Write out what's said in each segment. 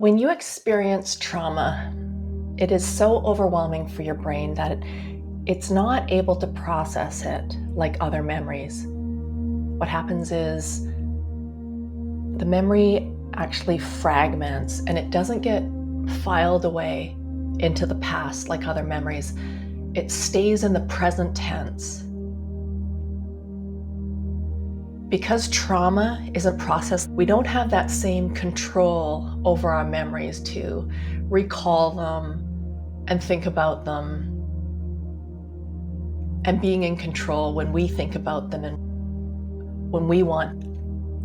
When you experience trauma, it is so overwhelming for your brain that it's not able to process it like other memories. What happens is the memory actually fragments and it doesn't get filed away into the past like other memories. It stays in the present tense. Because trauma isn't processed, we don't have that same control over our memories to recall them and think about them and being in control when we think about them and when we want.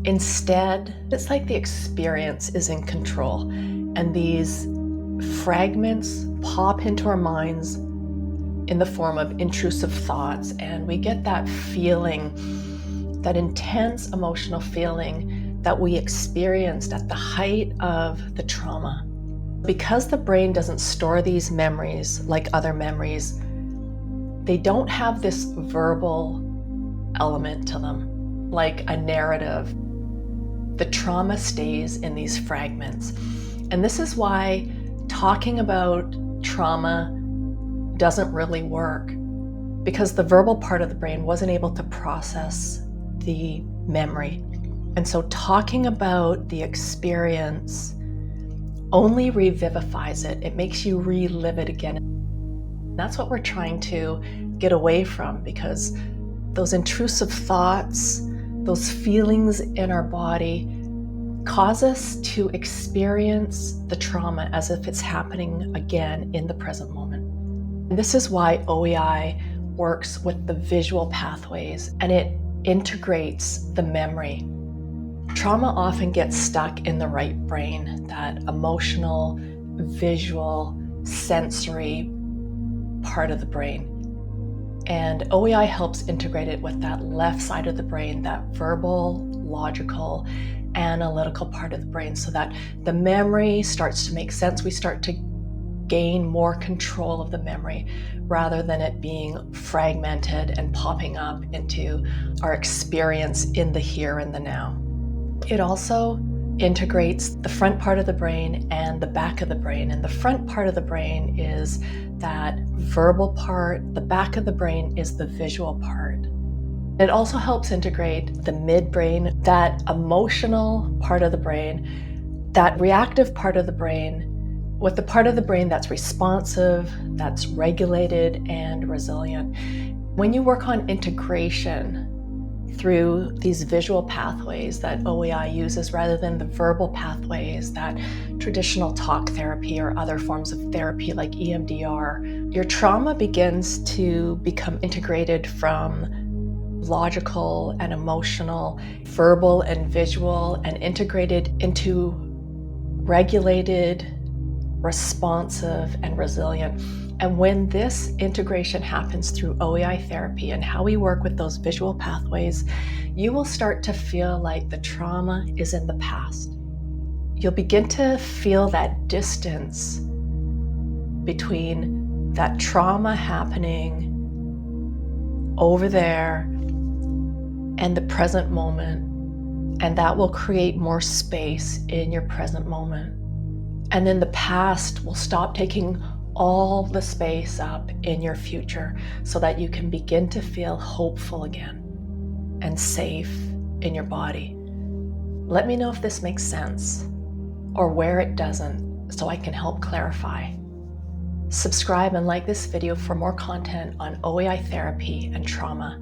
Instead, it's like the experience is in control and these fragments pop into our minds in the form of intrusive thoughts, and we get that feeling, that intense emotional feeling that we experienced at the height of the trauma. Because the brain doesn't store these memories like other memories, they don't have this verbal element to them, like a narrative. The trauma stays in these fragments. And this is why talking about trauma doesn't really work, because the verbal part of the brain wasn't able to process the memory. And so talking about the experience only revivifies it. It makes you relive it again. That's what we're trying to get away from, because those intrusive thoughts, those feelings in our body cause us to experience the trauma as if it's happening again in the present moment. And this is why OEI works with the visual pathways, and it integrates the memory. Trauma often gets stuck in the right brain, that emotional, visual, sensory part of the brain. And OEI helps integrate it with that left side of the brain, that verbal, logical, analytical part of the brain, so that the memory starts to make sense. We start to gain more control of the memory rather than it being fragmented and popping up into our experience in the here and the now. It also integrates the front part of the brain and the back of the brain. And the front part of the brain is that verbal part. The back of the brain is the visual part. It also helps integrate the midbrain, that emotional part of the brain, that reactive part of the brain, with the part of the brain that's responsive, that's regulated and resilient. When you work on integration through these visual pathways that OEI uses rather than the verbal pathways that traditional talk therapy or other forms of therapy like EMDR, your trauma begins to become integrated from logical and emotional, verbal and visual, and integrated into regulated, responsive, and resilient. And when this integration happens through OEI therapy and how we work with those visual pathways, you will start to feel like the trauma is in the past. You'll begin to feel that distance between that trauma happening over there and the present moment, and that will create more space in your present moment. And then the past will stop taking all the space up in your future so that you can begin to feel hopeful again and safe in your body. Let me know if this makes sense or where it doesn't, so I can help clarify. Subscribe and like this video for more content on OEI therapy and trauma,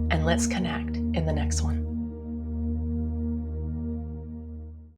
and let's connect in the next one.